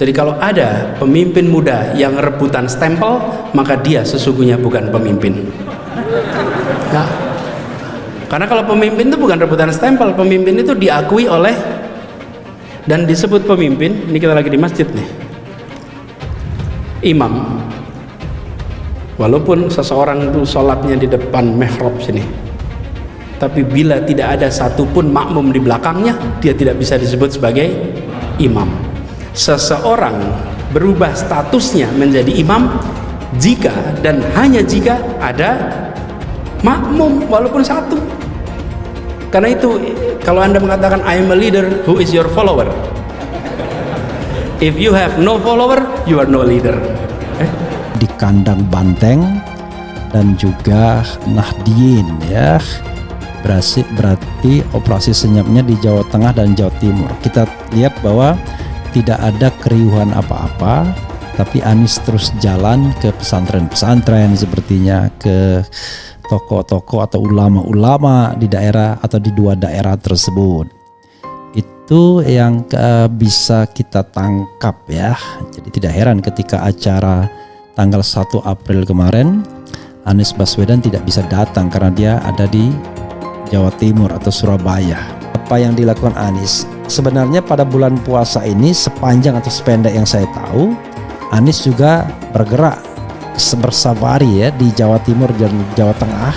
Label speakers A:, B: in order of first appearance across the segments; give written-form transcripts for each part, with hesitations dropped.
A: Jadi kalau ada pemimpin muda yang rebutan stempel, maka dia sesungguhnya bukan pemimpin. Nah, karena kalau pemimpin itu bukan rebutan stempel, pemimpin itu diakui oleh dan disebut pemimpin. Ini kita lagi di masjid nih, imam. Walaupun seseorang itu sholatnya di depan mihrab sini, tapi bila tidak ada satupun makmum di belakangnya, dia tidak bisa disebut sebagai imam. Seseorang berubah statusnya menjadi imam jika dan hanya jika ada makmum walaupun satu. Karena itu kalau Anda mengatakan I am a leader, who is your follower? If you have no follower, you are no leader.
B: Di kandang banteng dan juga Nahdien ya, berarti operasi senyapnya di Jawa Tengah dan Jawa Timur. Kita lihat bahwa tidak ada keriuhan apa-apa, tapi Anies terus jalan ke pesantren-pesantren, sepertinya ke tokoh-tokoh atau ulama-ulama di daerah atau di dua daerah tersebut. Itu yang bisa kita tangkap ya. Jadi tidak heran ketika acara tanggal 1 April kemarin Anies Baswedan tidak bisa datang karena dia ada di Jawa Timur atau Surabaya. Apa yang dilakukan Anies? Sebenarnya pada bulan puasa ini, sepanjang atau sependek yang saya tahu, Anies juga bergerak bersafari ya di Jawa Timur dan Jawa Tengah.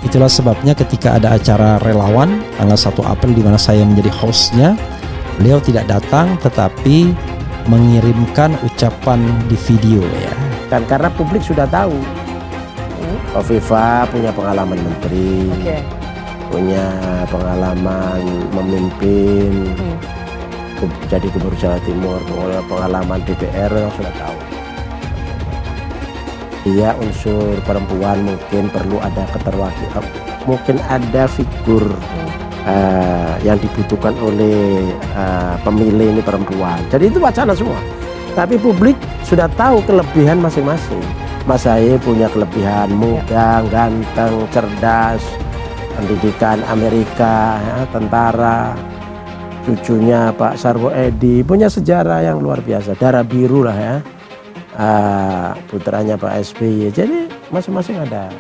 B: Itulah sebabnya ketika ada acara relawan tanggal 1 April di mana saya menjadi hostnya, beliau tidak datang tetapi mengirimkan ucapan di video ya.
C: Kan karena publik sudah tahu, Kofifa punya pengalaman menteri, punya pengalaman memimpin, jadi gubernur Jawa Timur, punya pengalaman DPR, yang sudah tahu. Dia unsur perempuan, mungkin perlu ada keterwakilan, mungkin ada figur yang dibutuhkan oleh pemilih ini perempuan. Jadi itu wacana semua. Tapi publik sudah tahu kelebihan masing-masing. Mas Ahy punya kelebihan muda, ganteng, cerdas, pendidikan Amerika, ya, tentara, cucunya Pak Sarwo Edi, punya sejarah yang luar biasa, darah biru lah ya, putranya Pak SBY. Jadi masing-masing ada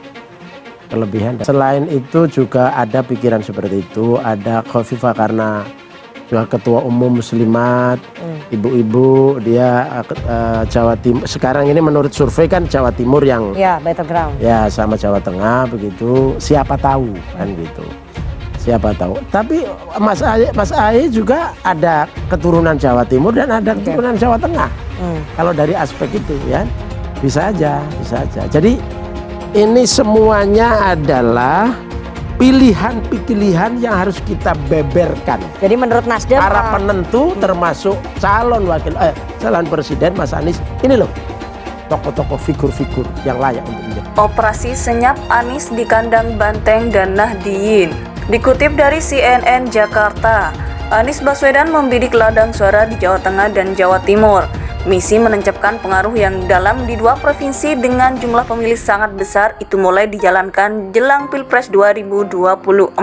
C: kelebihan. Selain itu juga ada pikiran seperti itu, ada Khofifa karena juga ketua umum Muslimat, ibu-ibu, dia Jawa Timur. Sekarang ini menurut survei kan Jawa Timur yang
D: battleground.
C: Ya sama Jawa Tengah begitu. Siapa tahu kan gitu. Siapa tahu. Tapi Mas Ahy juga ada keturunan Jawa Timur dan ada keturunan Jawa Tengah. Kalau dari aspek itu ya bisa aja. Jadi ini semuanya adalah pilihan-pilihan yang harus kita beberkan.
D: Jadi menurut Nasdem
C: para penentu termasuk calon presiden Mas Anies ini loh, tokoh-tokoh figur-figur yang layak untuk menjadi.
E: Operasi senyap Anies di kandang banteng dan Nahdien. Dikutip dari CNN Jakarta, Anies Baswedan membidik ladang suara di Jawa Tengah dan Jawa Timur. Misi menancapkan pengaruh yang dalam di dua provinsi dengan jumlah pemilih sangat besar itu mulai dijalankan jelang Pilpres 2024.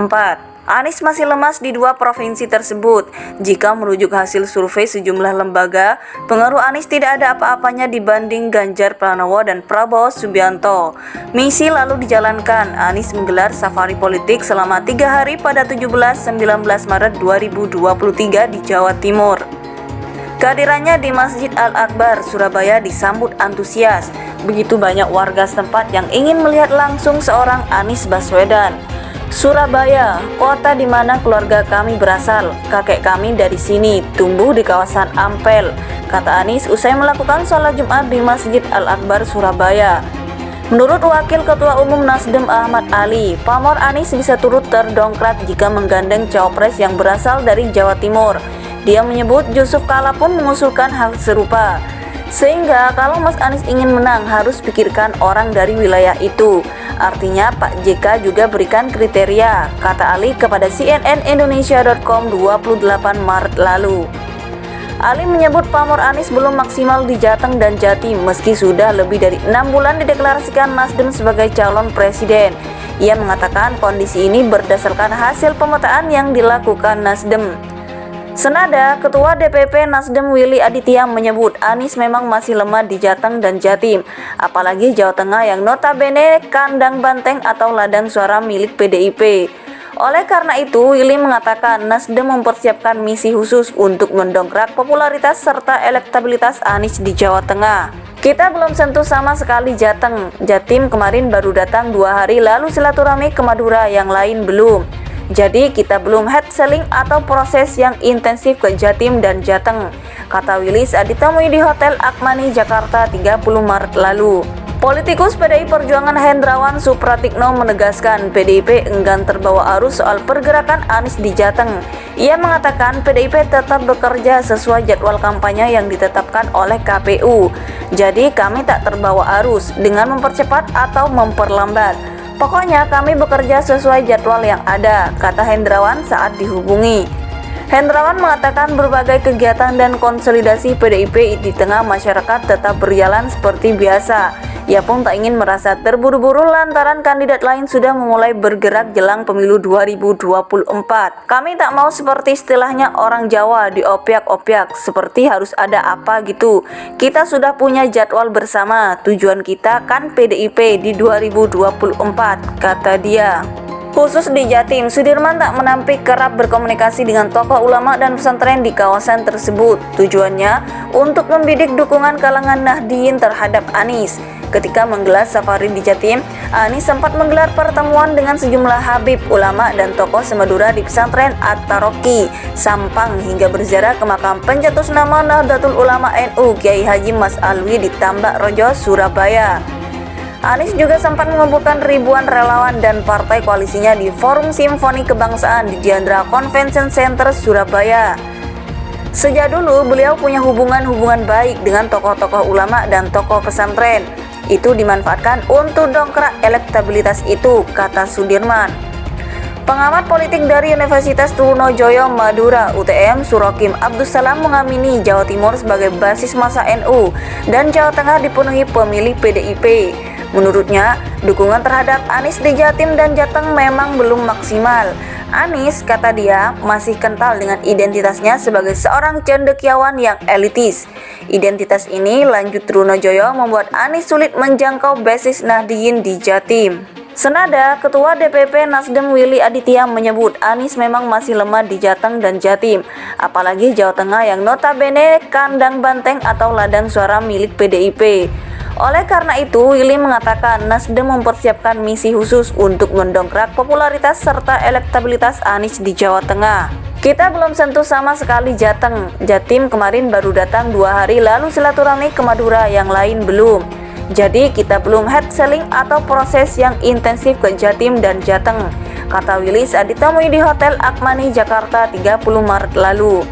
E: Anies masih lemas di dua provinsi tersebut. Jika merujuk hasil survei sejumlah lembaga, pengaruh Anies tidak ada apa-apanya dibanding Ganjar Pranowo dan Prabowo Subianto. Misi lalu dijalankan. Anies menggelar safari politik selama 3 hari pada 17-19 Maret 2023 di Jawa Timur. Kehadirannya di Masjid Al-Akbar, Surabaya disambut antusias. Begitu banyak warga setempat yang ingin melihat langsung seorang Anies Baswedan. Surabaya, kota di mana keluarga kami berasal. Kakek kami dari sini, tumbuh di kawasan Ampel, kata Anies usai melakukan sholat Jumat di Masjid Al-Akbar, Surabaya. Menurut Wakil Ketua Umum Nasdem Ahmad Ali, pamor Anies bisa turut terdongkrak jika menggandeng cawapres yang berasal dari Jawa Timur. Dia menyebut Yusuf Kala pun mengusulkan hal serupa. Sehingga kalau Mas Anies ingin menang harus pikirkan orang dari wilayah itu. Artinya Pak JK juga berikan kriteria, kata Ali kepada CNNindonesia.com 28 Maret lalu. Ali menyebut pamor Anies belum maksimal di Jateng dan Jatim meski sudah lebih dari 6 bulan dideklarasikan Nasdem sebagai calon presiden. Ia mengatakan kondisi ini berdasarkan hasil pemetaan yang dilakukan Nasdem. Senada, Ketua DPP Nasdem Willy Aditya menyebut Anies memang masih lemah di Jateng dan Jatim, apalagi Jawa Tengah yang notabene kandang banteng atau ladang suara milik PDIP. Oleh karena itu, Willy mengatakan Nasdem mempersiapkan misi khusus untuk mendongkrak popularitas serta elektabilitas Anies di Jawa Tengah. Kita belum sentuh sama sekali Jateng, Jatim kemarin baru datang 2 hari lalu silaturahmi ke Madura, yang lain belum. Jadi kita belum head selling atau proses yang intensif ke Jatim dan Jateng, kata Willy saat ditemui di Hotel Akmani, Jakarta 30 Maret lalu. Politikus PDI Perjuangan Hendrawan Supratikno menegaskan PDIP enggan terbawa arus soal pergerakan Anies di Jateng. Ia mengatakan PDIP tetap bekerja sesuai jadwal kampanye yang ditetapkan oleh KPU. Jadi kami tak terbawa arus dengan mempercepat atau memperlambat. Pokoknya kami bekerja sesuai jadwal yang ada, kata Hendrawan saat dihubungi. Hendrawan mengatakan berbagai kegiatan dan konsolidasi PDIP di tengah masyarakat tetap berjalan seperti biasa. Ia pun tak ingin merasa terburu-buru lantaran kandidat lain sudah memulai bergerak jelang pemilu 2024. Kami tak mau seperti istilahnya orang Jawa diopiak-opiak, seperti harus ada apa gitu. Kita sudah punya jadwal bersama, tujuan kita kan PDIP di 2024, kata dia. Khusus di Jatim, Sudirman tak menampik kerap berkomunikasi dengan tokoh ulama dan pesantren di kawasan tersebut. Tujuannya untuk membidik dukungan kalangan Nahdliyin terhadap Anies. Ketika menggelar safari di Jatim, Anies sempat menggelar pertemuan dengan sejumlah habib, ulama, dan tokoh semadura di pesantren At-Taroki, Sampang, hingga berziarah ke makam pencetus nama Nahdlatul Ulama NU Kiai Haji Mas Alwi di Tambak Rejo, Surabaya. Anies juga sempat mengumpulkan ribuan relawan dan partai koalisinya di Forum Simfoni Kebangsaan di Diandra Convention Center, Surabaya. Sejak dulu beliau punya hubungan baik dengan tokoh-tokoh ulama dan tokoh pesantren. Itu dimanfaatkan untuk dongkrak elektabilitas itu, kata Sudirman. Pengamat politik dari Universitas Trunojoyo Madura UTM Surokim Abdussalam mengamini Jawa Timur sebagai basis massa NU dan Jawa Tengah dipenuhi pemilih PDIP. Menurutnya, dukungan terhadap Anies di Jatim dan Jateng memang belum maksimal. Anies, kata dia, masih kental dengan identitasnya sebagai seorang cendekiawan yang elitis. Identitas ini, lanjut Trunojoyo, membuat Anies sulit menjangkau basis Nahdliyin di Jatim. Senada, Ketua DPP Nasdem Willy Aditya menyebut Anies memang masih lemah di Jateng dan Jatim, apalagi Jawa Tengah yang notabene kandang banteng atau ladang suara milik PDIP. Oleh karena itu, Willy mengatakan Nasdem mempersiapkan misi khusus untuk mendongkrak popularitas serta elektabilitas Anies di Jawa Tengah. Kita belum sentuh sama sekali Jateng, Jatim kemarin baru datang 2 hari lalu silaturahmi ke Madura, yang lain belum. Jadi kita belum head selling atau proses yang intensif ke Jatim dan Jateng, kata Willy saat ditemui di Hotel Akmani, Jakarta 30 Maret lalu.